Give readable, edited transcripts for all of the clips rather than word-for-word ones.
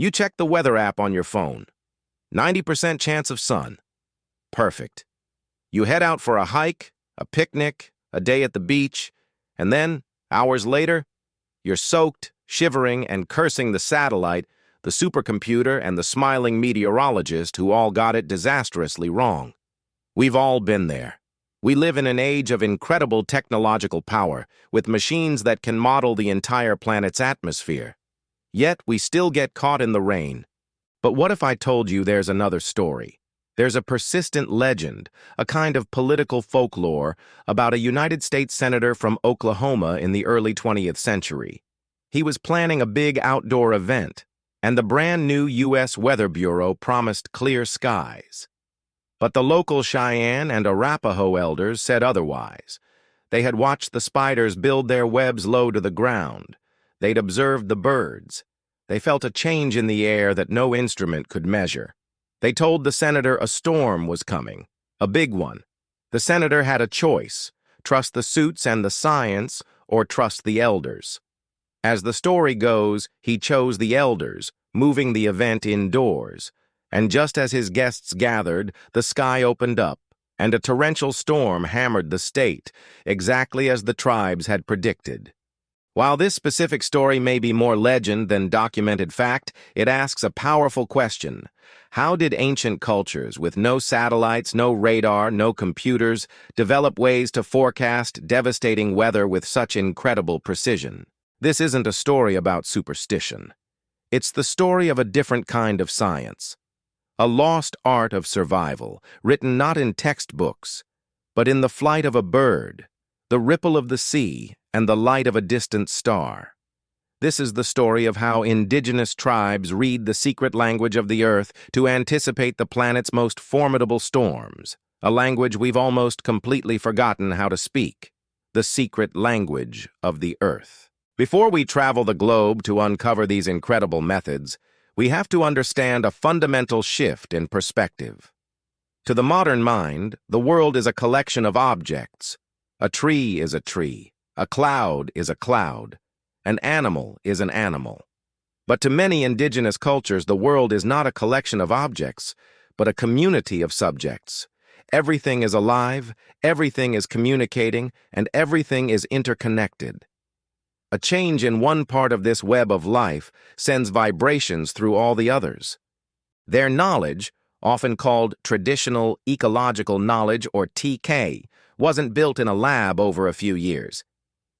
You check the weather app on your phone. 90% chance of sun. Perfect. You head out for a hike, a picnic, a day at the beach, and then, hours later, you're soaked, shivering, and cursing the satellite, the supercomputer, and the smiling meteorologist who all got it disastrously wrong. We've all been there. We live in an age of incredible technological power, with machines that can model the entire planet's atmosphere. Yet, we still get caught in the rain. But what if I told you there's another story? There's a persistent legend, a kind of political folklore, about a United States senator from Oklahoma in the early 20th century. He was planning a big outdoor event, and the brand new U.S. Weather Bureau promised clear skies. But the local Cheyenne and Arapaho elders said otherwise. They had watched the spiders build their webs low to the ground. They'd observed the birds. They felt a change in the air that no instrument could measure. They told the senator a storm was coming, a big one. The senator had a choice: trust the suits and the science, or trust the elders. As the story goes, he chose the elders, moving the event indoors. And just as his guests gathered, the sky opened up, and a torrential storm hammered the state, exactly as the tribes had predicted. While this specific story may be more legend than documented fact, it asks a powerful question. How did ancient cultures, with no satellites, no radar, no computers, develop ways to forecast devastating weather with such incredible precision? This isn't a story about superstition. It's the story of a different kind of science. A lost art of survival, written not in textbooks, but in the flight of a bird, the ripple of the sea, and the light of a distant star. This is the story of how indigenous tribes read the secret language of the earth to anticipate the planet's most formidable storms, a language we've almost completely forgotten how to speak, the secret language of the earth. Before we travel the globe to uncover these incredible methods, we have to understand a fundamental shift in perspective. To the modern mind, the world is a collection of objects. A tree is a tree. A cloud is a cloud. An animal is an animal. But to many indigenous cultures, the world is not a collection of objects, but a community of subjects. Everything is alive, everything is communicating, and everything is interconnected. A change in one part of this web of life sends vibrations through all the others. Their knowledge, often called Traditional Ecological Knowledge or TK, wasn't built in a lab over a few years.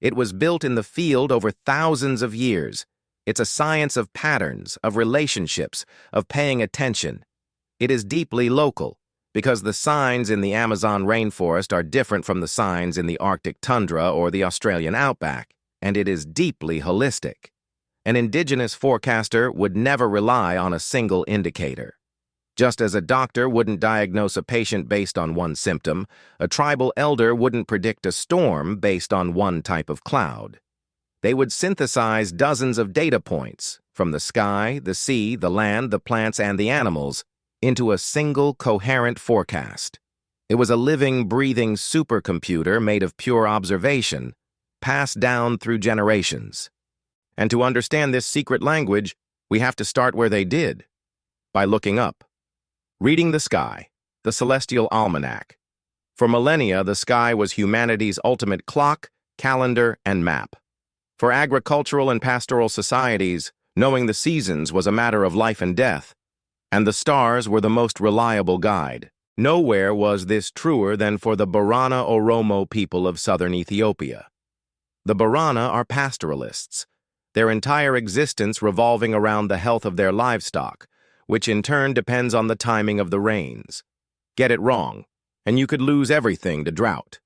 It was built in the field over thousands of years. It's a science of patterns, of relationships, of paying attention. It is deeply local, because the signs in the Amazon rainforest are different from the signs in the Arctic tundra or the Australian outback, and it is deeply holistic. An indigenous forecaster would never rely on a single indicator. Just as a doctor wouldn't diagnose a patient based on one symptom, a tribal elder wouldn't predict a storm based on one type of cloud. They would synthesize dozens of data points, from the sky, the sea, the land, the plants, and the animals, into a single coherent forecast. It was a living, breathing supercomputer made of pure observation, passed down through generations. And to understand this secret language, we have to start where they did, by looking up. Reading the sky, the celestial almanac. For millennia, the sky was humanity's ultimate clock, calendar, and map. For agricultural and pastoral societies, knowing the seasons was a matter of life and death, and the stars were the most reliable guide. Nowhere was this truer than for the Borana Oromo people of southern Ethiopia. The Borana are pastoralists, their entire existence revolving around the health of their livestock, which in turn depends on the timing of the rains. Get it wrong, and you could lose everything to drought.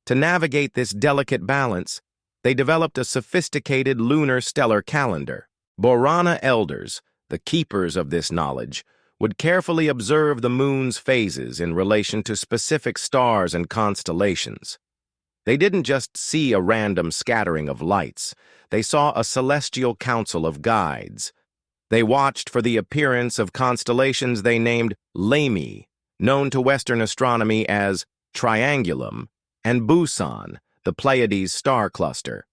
To navigate this delicate balance, they developed a sophisticated lunar stellar calendar. Borana elders, the keepers of this knowledge, would carefully observe the moon's phases in relation to specific stars and constellations. They didn't just see a random scattering of lights, they saw a celestial council of guides. They watched for the appearance of constellations they named Lamy, known to Western astronomy as Triangulum, and Busan, the Pleiades star cluster.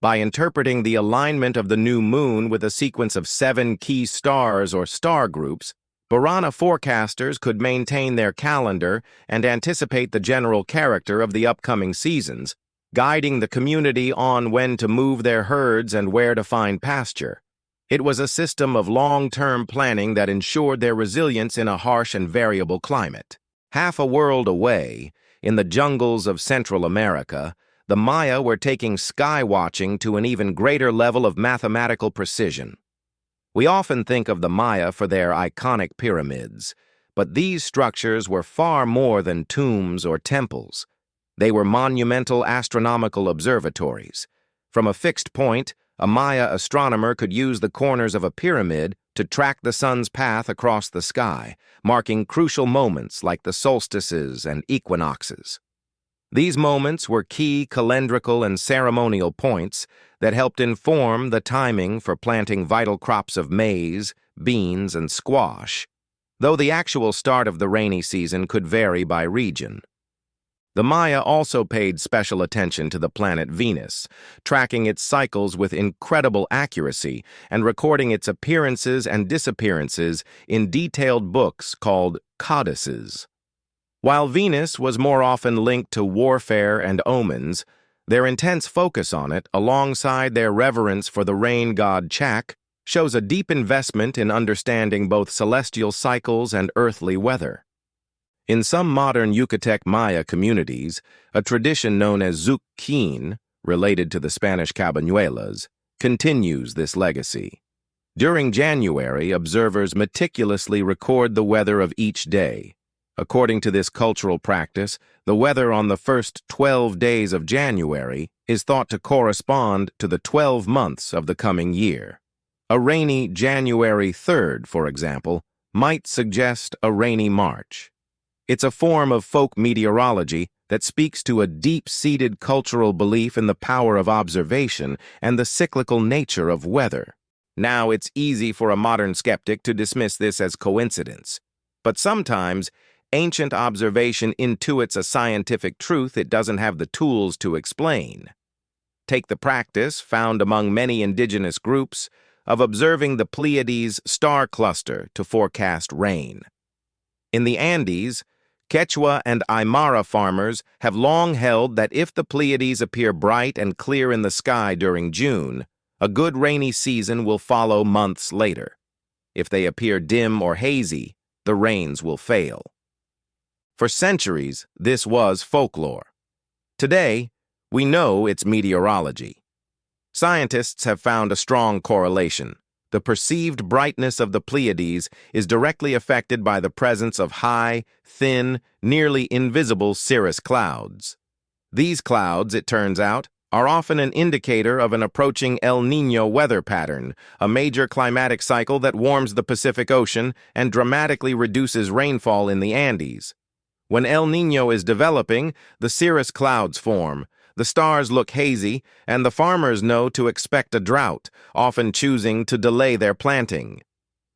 By interpreting the alignment of the new moon with a sequence of 7 key stars or star groups, Borana forecasters could maintain their calendar and anticipate the general character of the upcoming seasons, guiding the community on when to move their herds and where to find pasture. It was a system of long-term planning that ensured their resilience in a harsh and variable climate. Half a world away, in the jungles of Central America, the Maya were taking sky watching to an even greater level of mathematical precision. We often think of the Maya for their iconic pyramids, but these structures were far more than tombs or temples. They were monumental astronomical observatories. From a fixed point, a Maya astronomer could use the corners of a pyramid to track the sun's path across the sky, marking crucial moments like the solstices and equinoxes. These moments were key calendrical and ceremonial points that helped inform the timing for planting vital crops of maize, beans, and squash, though the actual start of the rainy season could vary by region. The Maya also paid special attention to the planet Venus, tracking its cycles with incredible accuracy and recording its appearances and disappearances in detailed books called codices. While Venus was more often linked to warfare and omens, their intense focus on it, alongside their reverence for the rain god Chak, shows a deep investment in understanding both celestial cycles and earthly weather. In some modern Yucatec Maya communities, a tradition known as Zucquín, related to the Spanish Cabañuelas, continues this legacy. During January, observers meticulously record the weather of each day. According to this cultural practice, the weather on the first 12 days of January is thought to correspond to the 12 months of the coming year. A rainy January 3rd, for example, might suggest a rainy March. It's a form of folk meteorology that speaks to a deep-seated cultural belief in the power of observation and the cyclical nature of weather. Now, it's easy for a modern skeptic to dismiss this as coincidence, but sometimes ancient observation intuits a scientific truth it doesn't have the tools to explain. Take the practice, found among many indigenous groups, of observing the Pleiades star cluster to forecast rain. In the Andes, Quechua and Aymara farmers have long held that if the Pleiades appear bright and clear in the sky during June, a good rainy season will follow months later. If they appear dim or hazy, the rains will fail. For centuries, this was folklore. Today, we know it's meteorology. Scientists have found a strong correlation. The perceived brightness of the Pleiades is directly affected by the presence of high, thin, nearly invisible cirrus clouds. These clouds, it turns out, are often an indicator of an approaching El Niño weather pattern, a major climatic cycle that warms the Pacific Ocean and dramatically reduces rainfall in the Andes. When El Niño is developing, the cirrus clouds form, the stars look hazy, and the farmers know to expect a drought, often choosing to delay their planting.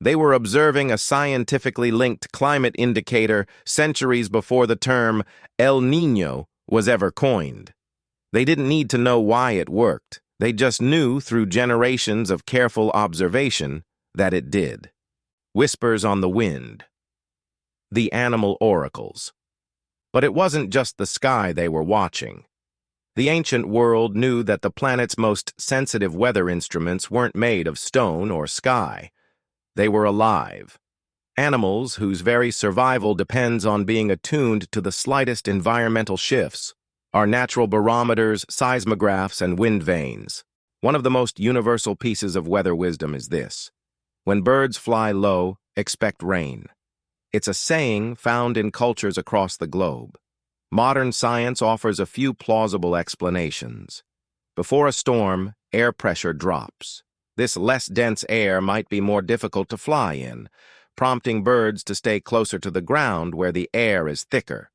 They were observing a scientifically linked climate indicator centuries before the term El Niño was ever coined. They didn't need to know why it worked. They just knew through generations of careful observation that it did. Whispers on the wind. The animal oracles. But it wasn't just the sky they were watching. The ancient world knew that the planet's most sensitive weather instruments weren't made of stone or sky. They were alive. Animals whose very survival depends on being attuned to the slightest environmental shifts. Our natural barometers, seismographs, and wind vanes. One of the most universal pieces of weather wisdom is this: when birds fly low, expect rain. It's a saying found in cultures across the globe. Modern science offers a few plausible explanations. Before a storm, air pressure drops. This less dense air might be more difficult to fly in, prompting birds to stay closer to the ground where the air is thicker.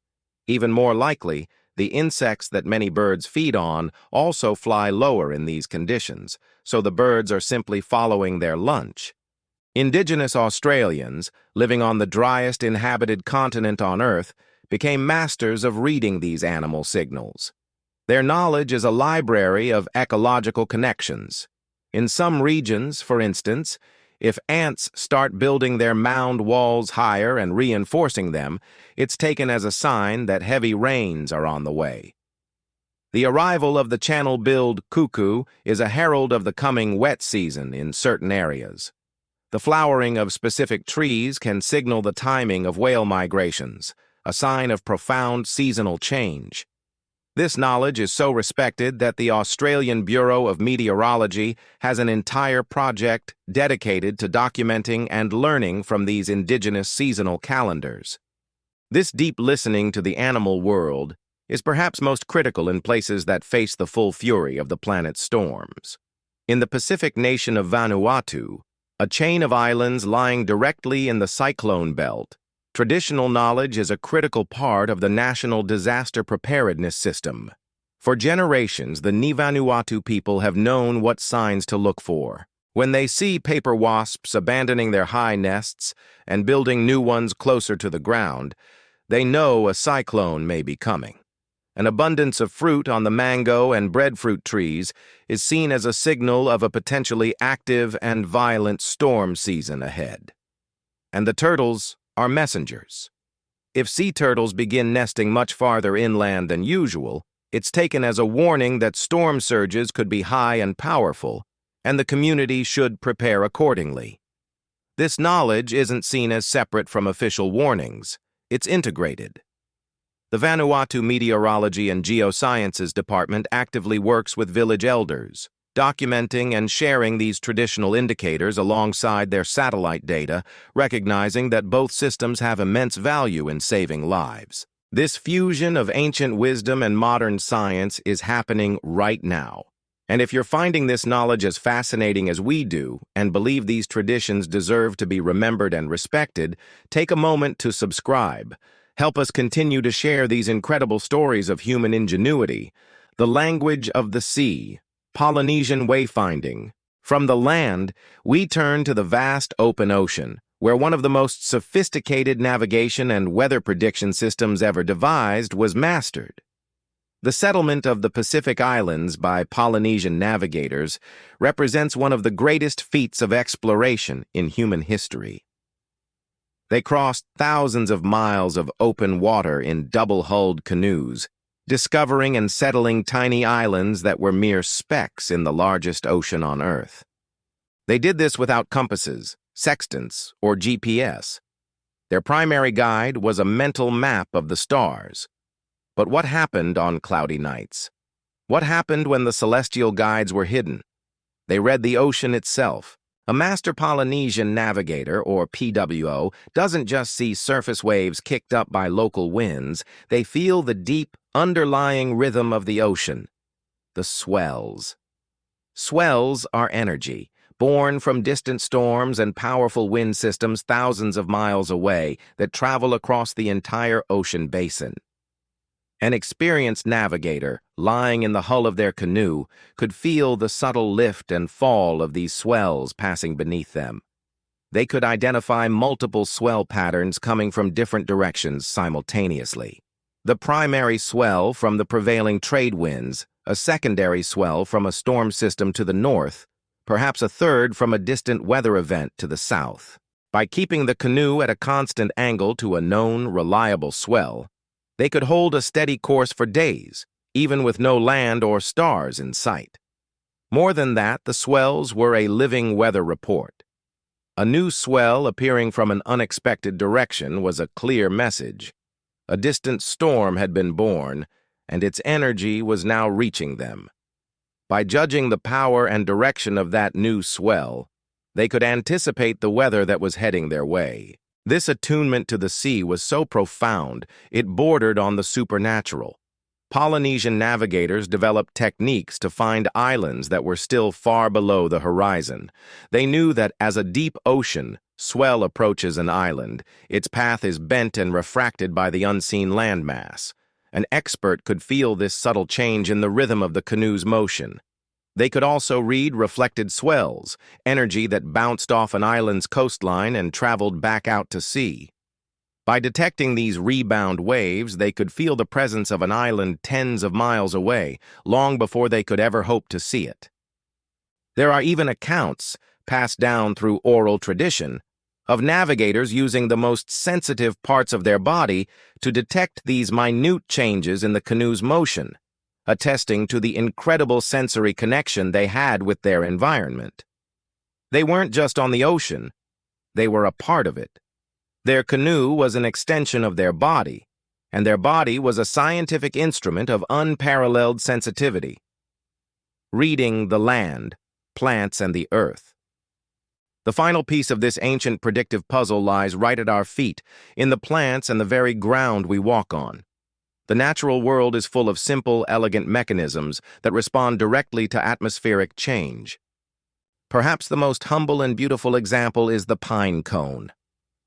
Even more likely, the insects that many birds feed on also fly lower in these conditions, so the birds are simply following their lunch. Indigenous Australians, living on the driest inhabited continent on Earth, became masters of reading these animal signals. Their knowledge is a library of ecological connections. In some regions, for instance, if ants start building their mound walls higher and reinforcing them, it's taken as a sign that heavy rains are on the way. The arrival of the channel-billed cuckoo is a herald of the coming wet season in certain areas. The flowering of specific trees can signal the timing of whale migrations, a sign of profound seasonal change. This knowledge is so respected that the Australian Bureau of Meteorology has an entire project dedicated to documenting and learning from these indigenous seasonal calendars. This deep listening to the animal world is perhaps most critical in places that face the full fury of the planet's storms. In the Pacific nation of Vanuatu, a chain of islands lying directly in the cyclone belt, traditional knowledge is a critical part of the national disaster preparedness system. For generations, the Vanuatu people have known what signs to look for. When they see paper wasps abandoning their high nests and building new ones closer to the ground, they know a cyclone may be coming. An abundance of fruit on the mango and breadfruit trees is seen as a signal of a potentially active and violent storm season ahead. And the turtles are messengers. If sea turtles begin nesting much farther inland than usual, it's taken as a warning that storm surges could be high and powerful, and the community should prepare accordingly. This knowledge isn't seen as separate from official warnings. It's integrated. The Vanuatu Meteorology and Geosciences Department actively works with village elders, documenting and sharing these traditional indicators alongside their satellite data, recognizing that both systems have immense value in saving lives. This fusion of ancient wisdom and modern science is happening right now. And if you're finding this knowledge as fascinating as we do, and believe these traditions deserve to be remembered and respected, take a moment to subscribe. Help us continue to share these incredible stories of human ingenuity. The language of the sea, Polynesian wayfinding. From the land, we turn to the vast open ocean, where one of the most sophisticated navigation and weather prediction systems ever devised was mastered. The settlement of the Pacific Islands by Polynesian navigators represents one of the greatest feats of exploration in human history. They crossed thousands of miles of open water in double-hulled canoes, discovering and settling tiny islands that were mere specks in the largest ocean on Earth. They did this without compasses, sextants, or GPS. Their primary guide was a mental map of the stars. But what happened on cloudy nights? What happened when the celestial guides were hidden? They read the ocean itself. A master Polynesian navigator, or PWO, doesn't just see surface waves kicked up by local winds. They feel the deep, underlying rhythm of the ocean, the swells. Swells are energy, born from distant storms and powerful wind systems thousands of miles away that travel across the entire ocean basin. An experienced navigator, lying in the hull of their canoe, could feel the subtle lift and fall of these swells passing beneath them. They could identify multiple swell patterns coming from different directions simultaneously. The primary swell from the prevailing trade winds, a secondary swell from a storm system to the north, perhaps a third from a distant weather event to the south. By keeping the canoe at a constant angle to a known, reliable swell, they could hold a steady course for days, even with no land or stars in sight. More than that, the swells were a living weather report. A new swell appearing from an unexpected direction was a clear message. A distant storm had been born, and its energy was now reaching them. By judging the power and direction of that new swell, they could anticipate the weather that was heading their way. This attunement to the sea was so profound, it bordered on the supernatural. Polynesian navigators developed techniques to find islands that were still far below the horizon. They knew that as a deep ocean swell approaches an island, its path is bent and refracted by the unseen landmass. An expert could feel this subtle change in the rhythm of the canoe's motion. They could also read reflected swells, energy that bounced off an island's coastline and traveled back out to sea. By detecting these rebound waves, they could feel the presence of an island tens of miles away, long before they could ever hope to see it. There are even accounts, passed down through oral tradition, of navigators using the most sensitive parts of their body to detect these minute changes in the canoe's motion, attesting to the incredible sensory connection they had with their environment. They weren't just on the ocean, they were a part of it. Their canoe was an extension of their body, and their body was a scientific instrument of unparalleled sensitivity. Reading the land, plants, and the earth. The final piece of this ancient predictive puzzle lies right at our feet, in the plants and the very ground we walk on. The natural world is full of simple, elegant mechanisms that respond directly to atmospheric change. Perhaps the most humble and beautiful example is the pine cone.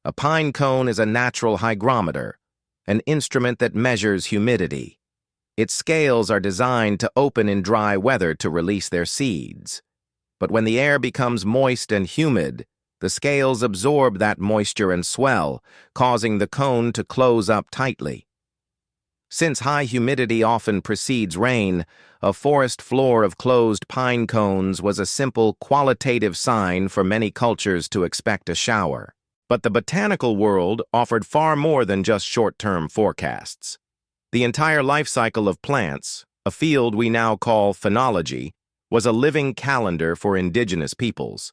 A pine cone is a natural hygrometer, an instrument that measures humidity. Its scales are designed to open in dry weather to release their seeds. But when the air becomes moist and humid, the scales absorb that moisture and swell, causing the cone to close up tightly. Since high humidity often precedes rain, a forest floor of closed pine cones was a simple qualitative sign for many cultures to expect a shower. But the botanical world offered far more than just short-term forecasts. The entire life cycle of plants, a field we now call phenology, was a living calendar for indigenous peoples.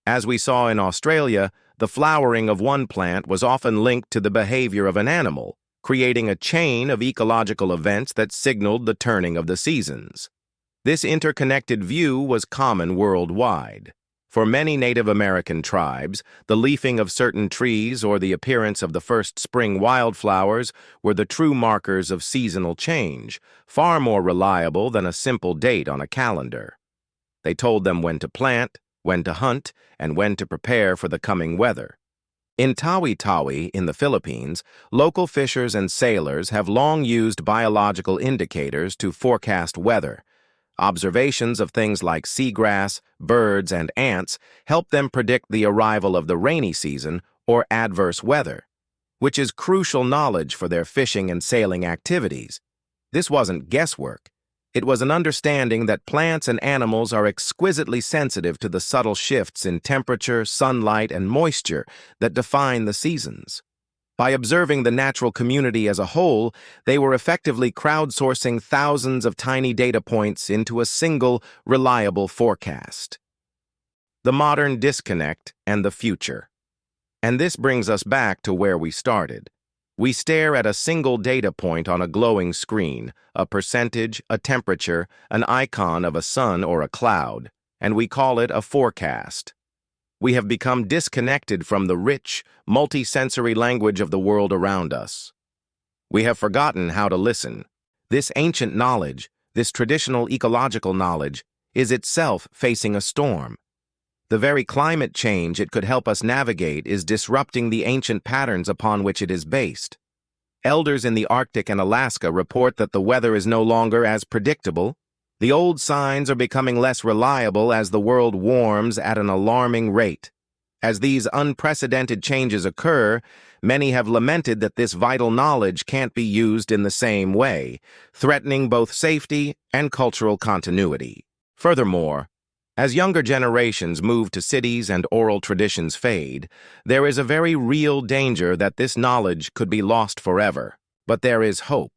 As we saw in Australia, the flowering of one plant was often linked to the behavior of an animal, creating a chain of ecological events that signaled the turning of the seasons. This interconnected view was common worldwide. For many Native American tribes, the leafing of certain trees or the appearance of the first spring wildflowers were the true markers of seasonal change, far more reliable than a simple date on a calendar. They told them when to plant, when to hunt, and when to prepare for the coming weather. In Tawi-Tawi in the Philippines, local fishers and sailors have long used biological indicators to forecast weather. Observations of things like seagrass, birds, and ants help them predict the arrival of the rainy season or adverse weather, which is crucial knowledge for their fishing and sailing activities. This wasn't guesswork. It was an understanding that plants and animals are exquisitely sensitive to the subtle shifts in temperature, sunlight, and moisture that define the seasons. By observing the natural community as a whole, they were effectively crowdsourcing thousands of tiny data points into a single, reliable forecast. The modern disconnect and the future. And this brings us back to where we started. We stare at a single data point on a glowing screen, a percentage, a temperature, an icon of a sun or a cloud, and we call it a forecast. We have become disconnected from the rich, multi-sensory language of the world around us. We have forgotten how to listen. This ancient knowledge, this traditional ecological knowledge, is itself facing a storm. The very climate change it could help us navigate is disrupting the ancient patterns upon which it is based. Elders in the Arctic and Alaska report that the weather is no longer as predictable. The old signs are becoming less reliable as the world warms at an alarming rate. As these unprecedented changes occur, many have lamented that this vital knowledge can't be used in the same way, threatening both safety and cultural continuity. Furthermore, as younger generations move to cities and oral traditions fade, there is a very real danger that this knowledge could be lost forever. But there is hope.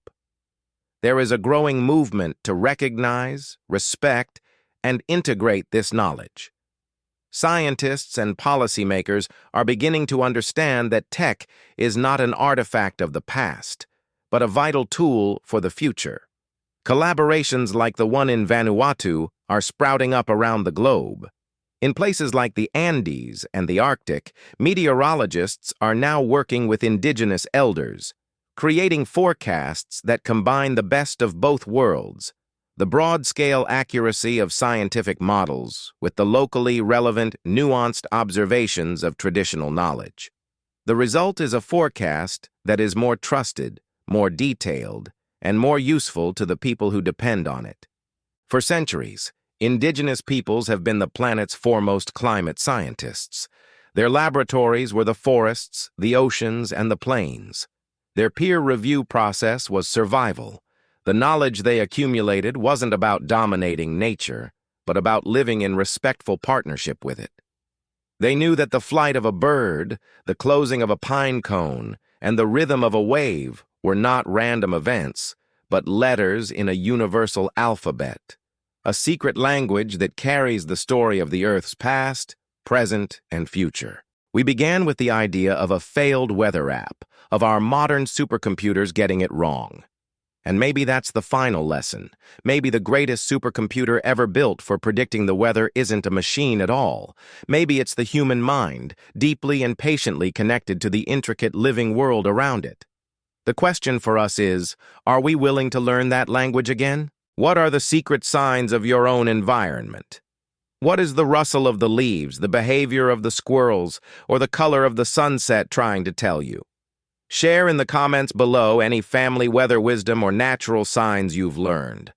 There is a growing movement to recognize, respect, and integrate this knowledge. Scientists and policymakers are beginning to understand that tech is not an artifact of the past, but a vital tool for the future. Collaborations like the one in Vanuatu are sprouting up around the globe. In places like the Andes and the Arctic, meteorologists are now working with indigenous elders, creating forecasts that combine the best of both worlds, the broad-scale accuracy of scientific models with the locally relevant, nuanced observations of traditional knowledge. The result is a forecast that is more trusted, more detailed, and more useful to the people who depend on it. For centuries, indigenous peoples have been the planet's foremost climate scientists. Their laboratories were the forests, the oceans, and the plains. Their peer review process was survival. The knowledge they accumulated wasn't about dominating nature, but about living in respectful partnership with it. They knew that the flight of a bird, the closing of a pine cone, and the rhythm of a wave were not random events, but letters in a universal alphabet, a secret language that carries the story of the Earth's past, present, and future. We began with the idea of a failed weather app, of our modern supercomputers getting it wrong. And maybe that's the final lesson. Maybe the greatest supercomputer ever built for predicting the weather isn't a machine at all. Maybe it's the human mind, deeply and patiently connected to the intricate living world around it. The question for us is, are we willing to learn that language again? What are the secret signs of your own environment? What is the rustle of the leaves, the behavior of the squirrels, or the color of the sunset trying to tell you? Share in the comments below any family weather wisdom or natural signs you've learned.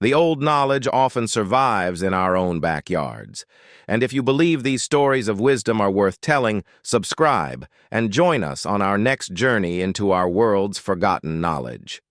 The old knowledge often survives in our own backyards. And if you believe these stories of wisdom are worth telling, subscribe and join us on our next journey into our world's forgotten knowledge.